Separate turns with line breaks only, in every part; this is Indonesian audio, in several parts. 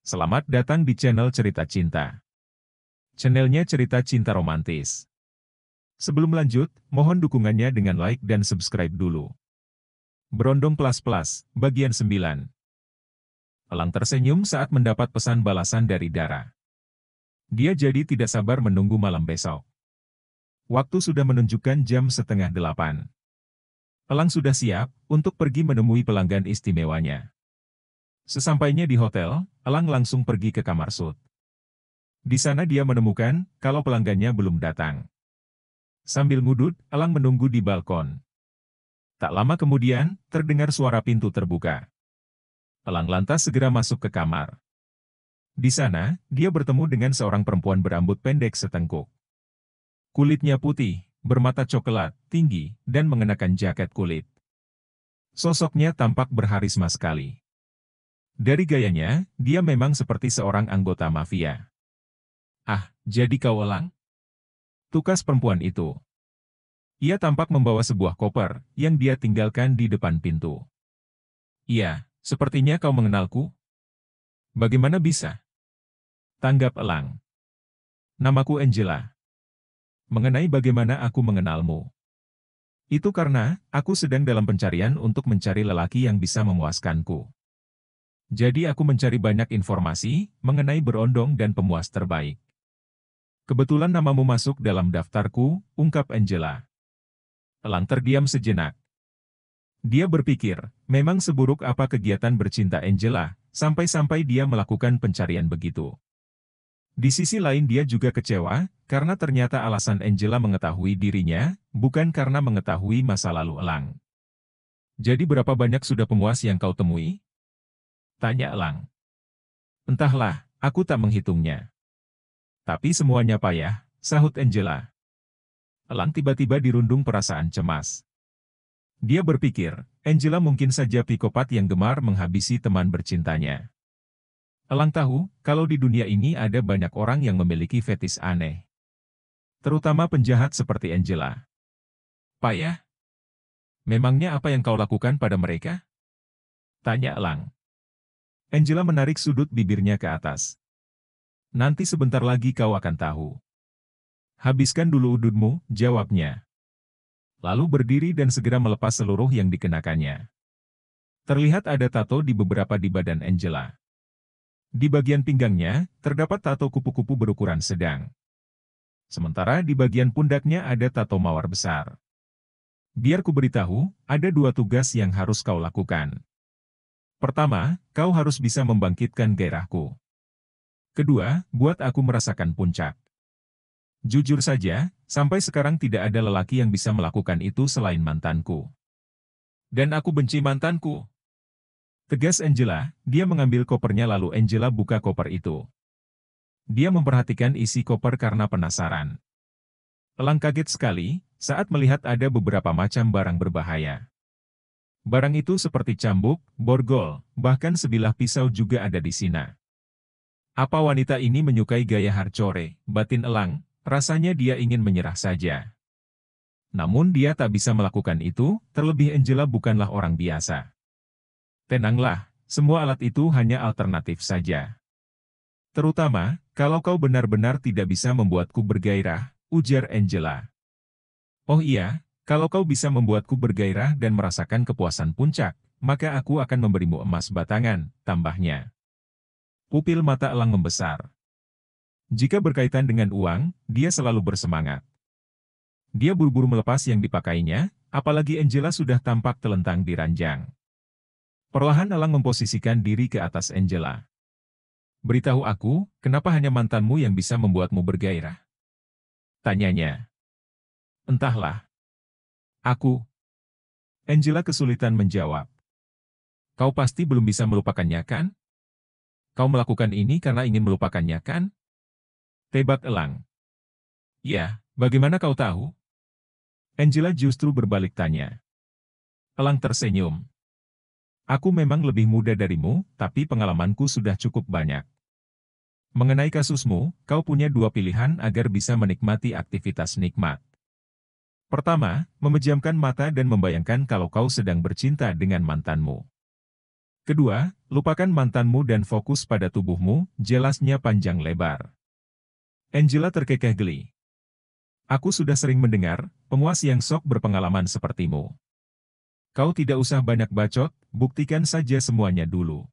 Selamat datang di channel Cerita Cinta. Channelnya cerita cinta romantis. Sebelum lanjut, mohon dukungannya dengan like dan subscribe dulu. Berondong Plus, bagian 9. Elang tersenyum saat mendapat pesan balasan dari Dara. Dia jadi tidak sabar menunggu malam besok. Waktu sudah menunjukkan jam 7:30. Elang sudah siap untuk pergi menemui pelanggan istimewanya. Sesampainya di hotel, Elang langsung pergi ke kamar Sud. Di sana dia menemukan kalau pelanggannya belum datang. Sambil ngudut, Elang menunggu di balkon. Tak lama kemudian, terdengar suara pintu terbuka. Elang lantas segera masuk ke kamar. Di sana, dia bertemu dengan seorang perempuan berambut pendek setengkuk. Kulitnya putih, bermata coklat, tinggi, dan mengenakan jaket kulit. Sosoknya tampak berharisma sekali. Dari gayanya, dia memang seperti seorang anggota mafia. "Ah, jadi kau Elang?" tukas perempuan itu. Ia tampak membawa sebuah koper yang dia tinggalkan di depan pintu. "Iya, sepertinya kau mengenalku." "Bagaimana bisa?" tanggap Elang. "Namaku Angela." "Mengenai bagaimana aku mengenalmu? Itu karena aku sedang dalam pencarian untuk mencari lelaki yang bisa memuaskanku. Jadi aku mencari banyak informasi mengenai berondong dan pemuas terbaik. Kebetulan namamu masuk dalam daftarku," ungkap Angela. Elang terdiam sejenak. Dia berpikir, memang seburuk apa kegiatan bercinta Angela, sampai-sampai dia melakukan pencarian begitu. Di sisi lain dia juga kecewa, karena ternyata alasan Angela mengetahui dirinya, bukan karena mengetahui masa lalu Elang. "Jadi berapa banyak sudah pemuas yang kau temui?" tanya Elang. "Entahlah, aku tak menghitungnya. Tapi semuanya payah," sahut Angela. Elang tiba-tiba dirundung perasaan cemas. Dia berpikir, Angela mungkin saja psikopat yang gemar menghabisi teman bercintanya. Elang tahu, kalau di dunia ini ada banyak orang yang memiliki fetis aneh. Terutama penjahat seperti Angela. "Payah? Memangnya apa yang kau lakukan pada mereka?" tanya Elang. Angela menarik sudut bibirnya ke atas. "Nanti sebentar lagi kau akan tahu." "Habiskan dulu udutmu," jawabnya. Lalu berdiri dan segera melepas seluruh yang dikenakannya. Terlihat ada tato di beberapa di badan Angela. Di bagian pinggangnya, terdapat tato kupu-kupu berukuran sedang. Sementara di bagian pundaknya ada tato mawar besar. "Biar ku beritahu, ada 2 tugas yang harus kau lakukan. Pertama, kau harus bisa membangkitkan gairahku. Kedua, buat aku merasakan puncak. Jujur saja, sampai sekarang tidak ada lelaki yang bisa melakukan itu selain mantanku. Dan aku benci mantanku," tegas Angela. Dia mengambil kopernya lalu Angela buka koper itu. Dia memperhatikan isi koper karena penasaran. Elang kaget sekali saat melihat ada beberapa macam barang berbahaya. Barang itu seperti cambuk, borgol, bahkan sebilah pisau juga ada di sana. Apa wanita ini menyukai gaya hardcore, batin Elang, rasanya dia ingin menyerah saja. Namun dia tak bisa melakukan itu, terlebih Angela bukanlah orang biasa. "Tenanglah, semua alat itu hanya alternatif saja. Terutama, kalau kau benar-benar tidak bisa membuatku bergairah," ujar Angela. "Oh iya, kalau kau bisa membuatku bergairah dan merasakan kepuasan puncak, maka aku akan memberimu emas batangan," tambahnya. Pupil mata Elang membesar. Jika berkaitan dengan uang, dia selalu bersemangat. Dia buru-buru melepas yang dipakainya, apalagi Angela sudah tampak telentang di ranjang. Perlahan Elang memposisikan diri ke atas Angela. "Beritahu aku, kenapa hanya mantanmu yang bisa membuatmu bergairah?" tanyanya. "Entahlah. Aku..." Angela kesulitan menjawab. "Kau pasti belum bisa melupakannya kan? Kau melakukan ini karena ingin melupakannya kan?" tebak Elang. "Ya, bagaimana kau tahu?" Angela justru berbalik tanya. Elang tersenyum. "Aku memang lebih muda darimu, tapi pengalamanku sudah cukup banyak. Mengenai kasusmu, kau punya 2 pilihan agar bisa menikmati aktivitas nikmat. Pertama, memejamkan mata dan membayangkan kalau kau sedang bercinta dengan mantanmu. Kedua, lupakan mantanmu dan fokus pada tubuhmu, jelasnya panjang lebar. Angela terkekeh geli. Aku sudah sering mendengar, pemuas yang sok berpengalaman sepertimu. Kau tidak usah banyak bacot, buktikan saja semuanya dulu.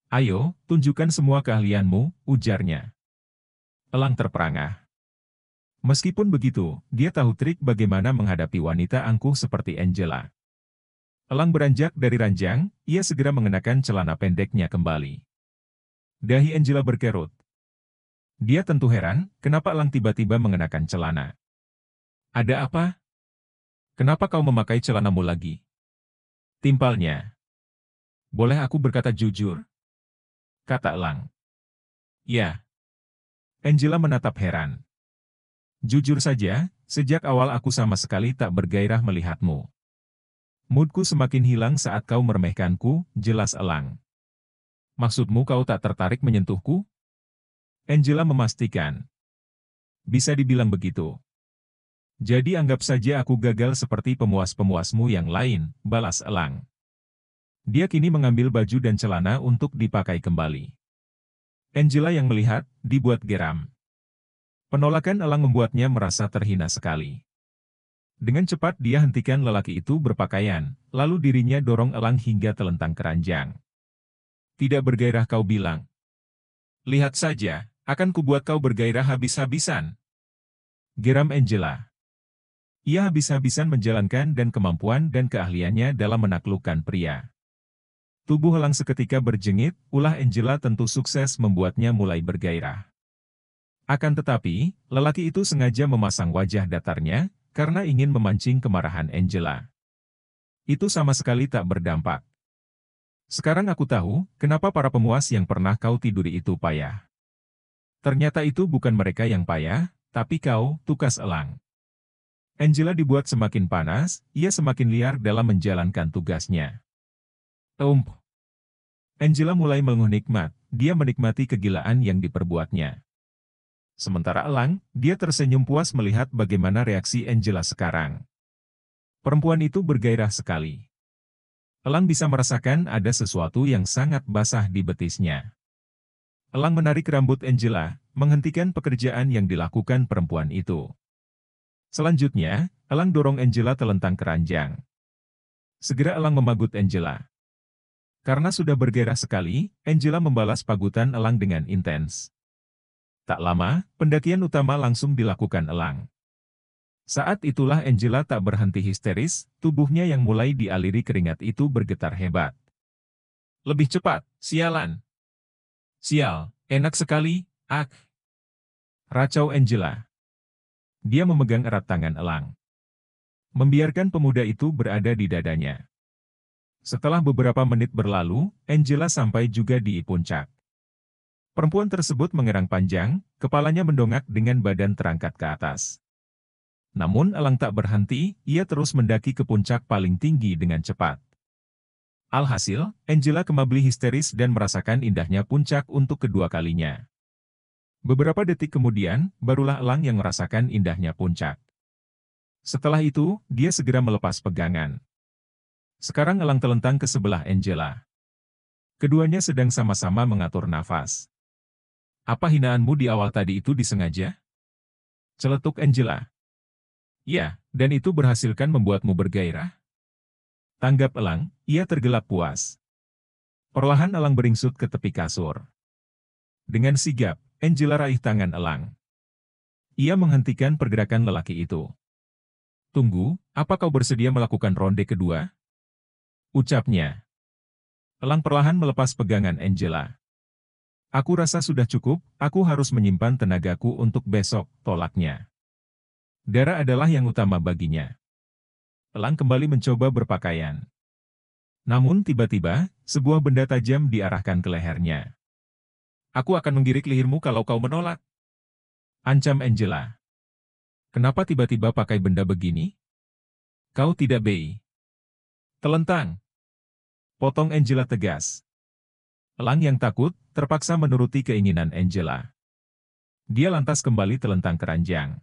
Ayo, tunjukkan semua keahlianmu, ujarnya. Elang terperangah. Meskipun begitu, dia tahu trik bagaimana menghadapi wanita angkuh seperti Angela. Elang beranjak dari ranjang, ia segera mengenakan celana pendeknya kembali. Dahi Angela berkerut. Dia tentu heran, kenapa Elang tiba-tiba mengenakan celana. Ada apa? Kenapa kau memakai celanamu lagi? Timpalnya. Boleh aku berkata jujur? Kata Elang. Ya. Angela menatap heran. Jujur saja, sejak awal aku sama sekali tak bergairah melihatmu. Moodku semakin hilang saat kau meremehkanku, jelas Elang. Maksudmu kau tak tertarik menyentuhku? Angela memastikan. Bisa dibilang begitu. Jadi anggap saja aku gagal seperti pemuas-pemuasmu yang lain, balas Elang. Dia kini mengambil baju dan celana untuk dipakai kembali. Angela yang melihat, dibuat geram. Penolakan Elang membuatnya merasa terhina sekali. Dengan cepat dia hentikan lelaki itu berpakaian, lalu dirinya dorong Elang hingga telentang keranjang. Tidak bergairah kau bilang. Lihat saja, akan kubuat kau bergairah habis-habisan. Geram Angela. Ia habis-habisan menjalankan dan kemampuan dan keahliannya dalam menaklukkan pria. Tubuh Elang seketika berjengit, ulah Angela tentu sukses membuatnya mulai bergairah. Akan tetapi, lelaki itu sengaja memasang wajah datarnya, karena ingin memancing kemarahan Angela. Itu sama sekali tak berdampak. Sekarang aku tahu, kenapa para pemuas yang pernah kau tiduri itu payah. Ternyata itu bukan mereka yang payah, tapi kau, tukas Elang. Angela dibuat semakin panas, ia semakin liar dalam menjalankan tugasnya. Angela mulai mengunyah nikmat, dia menikmati kegilaan yang diperbuatnya. Sementara Elang, dia tersenyum puas melihat bagaimana reaksi Angela sekarang. Perempuan itu bergairah sekali. Elang bisa merasakan ada sesuatu yang sangat basah di betisnya. Elang menarik rambut Angela, menghentikan pekerjaan yang dilakukan perempuan itu. Selanjutnya, Elang dorong Angela telentang keranjang. Segera Elang memagut Angela. Karena sudah bergairah sekali, Angela membalas pagutan Elang dengan intens. Tak lama, pendakian utama langsung dilakukan Elang. Saat itulah Angela tak berhenti histeris, tubuhnya yang mulai dialiri keringat itu bergetar hebat. Lebih cepat, sialan. Sial, enak sekali, ak. Racau Angela. Dia memegang erat tangan Elang. Membiarkan pemuda itu berada di dadanya. Setelah beberapa menit berlalu, Angela sampai juga di puncak. Perempuan tersebut mengerang panjang, kepalanya mendongak dengan badan terangkat ke atas. Namun Elang tak berhenti, ia terus mendaki ke puncak paling tinggi dengan cepat. Alhasil, Angela kembali histeris dan merasakan indahnya puncak untuk kedua kalinya. Beberapa detik kemudian, barulah Elang yang merasakan indahnya puncak. Setelah itu, dia segera melepas pegangan. Sekarang Elang telentang ke sebelah Angela. Keduanya sedang sama-sama mengatur nafas. Apa hinaanmu di awal tadi itu disengaja? Celetuk Angela. Ya, dan itu berhasilkan membuatmu bergairah? Tanggap Elang, ia tergelak puas. Perlahan Elang beringsut ke tepi kasur. Dengan sigap, Angela raih tangan Elang. Ia menghentikan pergerakan lelaki itu. Tunggu, apa kau bersedia melakukan ronde kedua? Ucapnya. Elang perlahan melepas pegangan Angela. Aku rasa sudah cukup, aku harus menyimpan tenagaku untuk besok, tolaknya. Darah adalah yang utama baginya. Elang kembali mencoba berpakaian. Namun tiba-tiba, sebuah benda tajam diarahkan ke lehernya. Aku akan menggirik lehermu kalau kau menolak. Ancam Angela. Kenapa tiba-tiba pakai benda begini? Kau tidak bei. Telentang. Potong Angela tegas. Elang yang takut, terpaksa menuruti keinginan Angela. Dia lantas kembali telentang keranjang.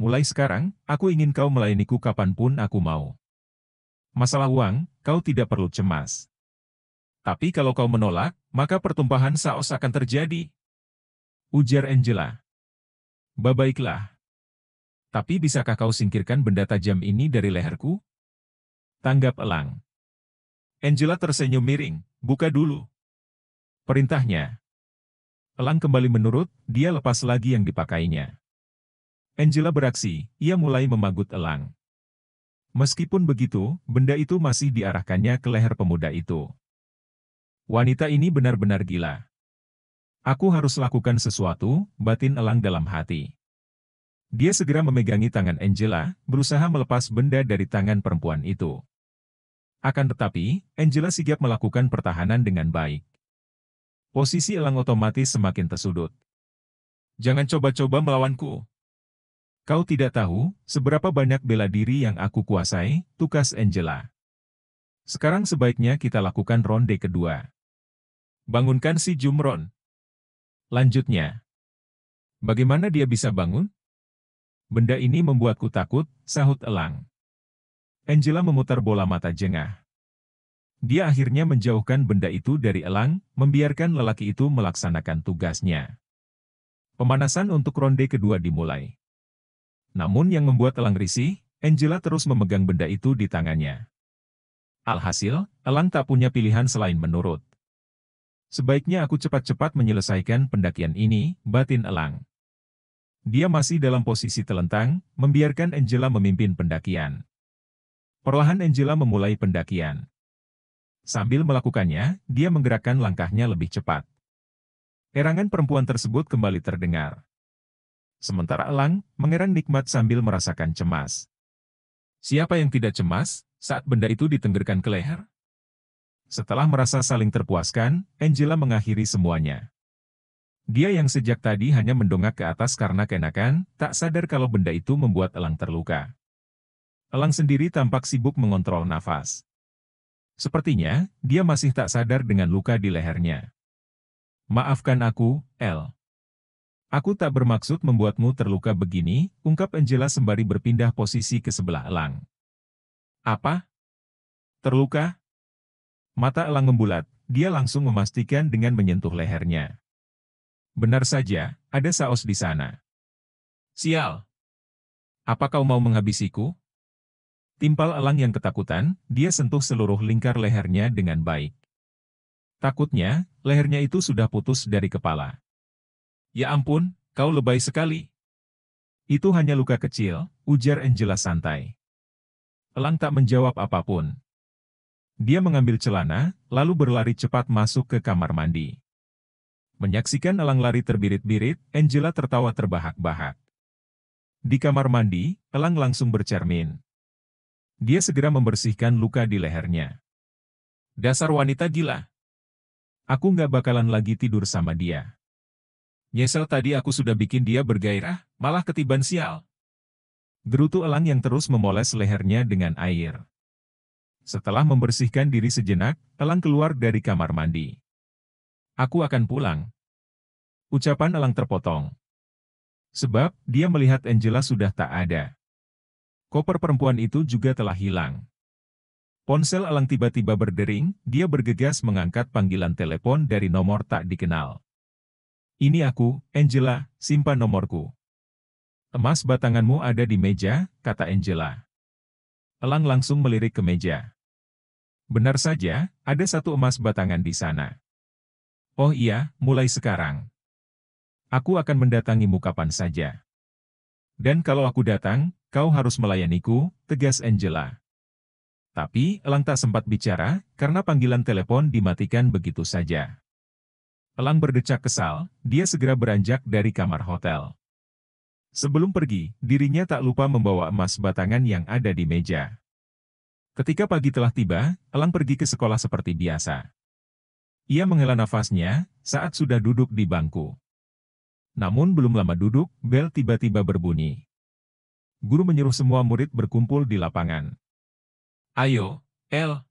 Mulai sekarang, aku ingin kau melayaniku kapanpun aku mau. Masalah uang, kau tidak perlu cemas. Tapi kalau kau menolak, maka pertumpahan saus akan terjadi, ujar Angela. Baiklah. Tapi bisakah kau singkirkan benda tajam ini dari leherku? Tanggap Elang. Angela tersenyum miring. Buka dulu, perintahnya. Elang kembali menurut, dia lepas lagi yang dipakainya. Angela beraksi, ia mulai memagut elang. Meskipun begitu, benda itu masih diarahkannya ke leher pemuda itu. Wanita ini benar-benar gila. Aku harus lakukan sesuatu, batin elang dalam hati. Dia segera memegangi tangan Angela, berusaha melepas benda dari tangan perempuan itu. Akan tetapi, Angela sigap melakukan pertahanan dengan baik. Posisi elang otomatis semakin tersudut. Jangan coba-coba melawanku. Kau tidak tahu seberapa banyak bela diri yang aku kuasai, tukas Angela. Sekarang sebaiknya kita lakukan ronde kedua. Bangunkan si Jumron. Lanjutnya. Bagaimana dia bisa bangun? Benda ini membuatku takut, sahut elang. Angela memutar bola mata jengah. Dia akhirnya menjauhkan benda itu dari elang, membiarkan lelaki itu melaksanakan tugasnya. Pemanasan untuk ronde kedua dimulai. Namun yang membuat elang risih, Angela terus memegang benda itu di tangannya. Alhasil, elang tak punya pilihan selain menurut. Sebaiknya aku cepat-cepat menyelesaikan pendakian ini, batin elang. Dia masih dalam posisi telentang, membiarkan Angela memimpin pendakian. Perlahan Angela memulai pendakian. Sambil melakukannya, dia menggerakkan langkahnya lebih cepat. Erangan perempuan tersebut kembali terdengar. Sementara elang, mengerang nikmat sambil merasakan cemas. Siapa yang tidak cemas saat benda itu ditenggerkan ke leher? Setelah merasa saling terpuaskan, Angela mengakhiri semuanya. Dia yang sejak tadi hanya mendongak ke atas karena keenakan, tak sadar kalau benda itu membuat elang terluka. Elang sendiri tampak sibuk mengontrol nafas. Sepertinya, dia masih tak sadar dengan luka di lehernya. Maafkan aku, El. Aku tak bermaksud membuatmu terluka begini, ungkap Angela sembari berpindah posisi ke sebelah elang. Apa? Terluka? Mata elang membulat, dia langsung memastikan dengan menyentuh lehernya. Benar saja, ada saus di sana. Sial! Apa kau mau menghabisiku? Timpal elang yang ketakutan, dia sentuh seluruh lingkar lehernya dengan baik. Takutnya, lehernya itu sudah putus dari kepala. Ya ampun, kau lebay sekali. Itu hanya luka kecil, ujar Angela santai. Elang tak menjawab apapun. Dia mengambil celana, lalu berlari cepat masuk ke kamar mandi. Menyaksikan elang lari terbirit-birit, Angela tertawa terbahak-bahak. Di kamar mandi, elang langsung bercermin. Dia segera membersihkan luka di lehernya. Dasar wanita gila. Aku nggak bakalan lagi tidur sama dia. Nyesel tadi aku sudah bikin dia bergairah, malah ketiban sial. Gerutu elang yang terus memoles lehernya dengan air. Setelah membersihkan diri sejenak, elang keluar dari kamar mandi. Aku akan pulang. Ucapan elang terpotong. Sebab, dia melihat Angela sudah tak ada. Koper perempuan itu juga telah hilang. Ponsel elang tiba-tiba berdering, dia bergegas mengangkat panggilan telepon dari nomor tak dikenal. Ini aku, Angela, simpan nomorku. Emas batanganmu ada di meja, kata Angela. Elang langsung melirik ke meja. Benar saja, ada satu emas batangan di sana. Oh iya, mulai sekarang. Aku akan mendatangimu kapan saja. Dan kalau aku datang, kau harus melayaniku, tegas Angela. Tapi, elang tak sempat bicara, karena panggilan telepon dimatikan begitu saja. Elang berdecak kesal, dia segera beranjak dari kamar hotel. Sebelum pergi, dirinya tak lupa membawa emas batangan yang ada di meja. Ketika pagi telah tiba, elang pergi ke sekolah seperti biasa. Ia menghela nafasnya saat sudah duduk di bangku. Namun belum lama duduk, bel tiba-tiba berbunyi. Guru menyuruh semua murid berkumpul di lapangan. Ayo, El.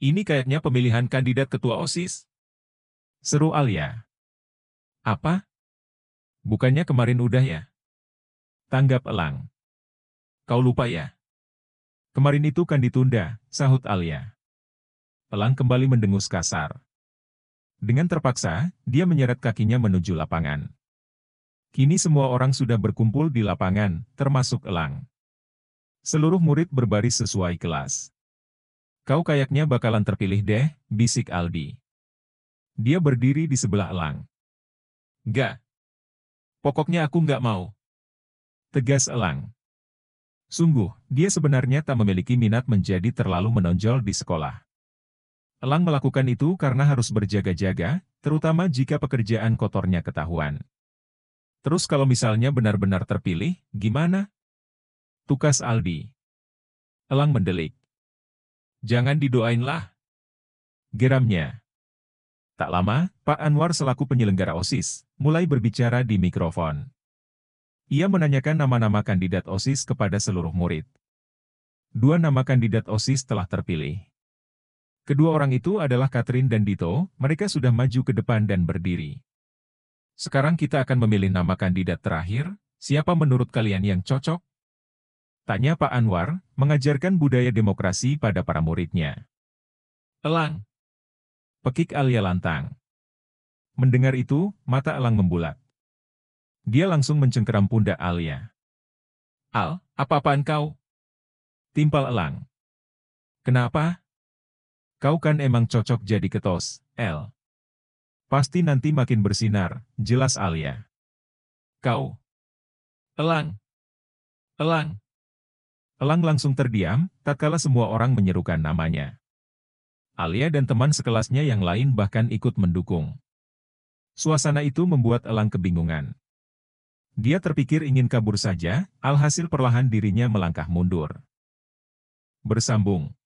Ini kayaknya pemilihan kandidat ketua OSIS. Seru Alia. Apa? Bukannya kemarin udah ya? Tanggap elang. Kau lupa ya? Kemarin itu kan ditunda, sahut Alia. Elang kembali mendengus kasar. Dengan terpaksa, dia menyeret kakinya menuju lapangan. Kini semua orang sudah berkumpul di lapangan, termasuk Elang. Seluruh murid berbaris sesuai kelas. Kau kayaknya bakalan terpilih deh, bisik Aldi. Dia berdiri di sebelah Elang. Gak. Pokoknya aku nggak mau. Tegas Elang. Sungguh, dia sebenarnya tak memiliki minat menjadi terlalu menonjol di sekolah. Elang melakukan itu karena harus berjaga-jaga, terutama jika pekerjaan kotornya ketahuan. Terus kalau misalnya benar-benar terpilih, gimana? Tukas Aldi. Elang mendelik. Jangan didoain lah. Geramnya. Tak lama, Pak Anwar selaku penyelenggara OSIS, mulai berbicara di mikrofon. Ia menanyakan nama-nama kandidat OSIS kepada seluruh murid. 2 nama kandidat OSIS telah terpilih. Kedua orang itu adalah Catherine dan Dito, mereka sudah maju ke depan dan berdiri. Sekarang kita akan memilih nama kandidat terakhir, siapa menurut kalian yang cocok? Tanya Pak Anwar, mengajarkan budaya demokrasi pada para muridnya. Elang. Pekik Alia lantang. Mendengar itu, mata Elang membulat. Dia langsung mencengkeram pundak Alia. Al, apa-apaan kau? Timpal Elang. Kenapa? Kau kan emang cocok jadi ketos, El. Pasti nanti makin bersinar, jelas Alia. Kau. Elang. Elang. Elang langsung terdiam, tatkala semua orang menyerukan namanya. Alia dan teman sekelasnya yang lain bahkan ikut mendukung. Suasana itu membuat Elang kebingungan. Dia terpikir ingin kabur saja, alhasil perlahan dirinya melangkah mundur. Bersambung.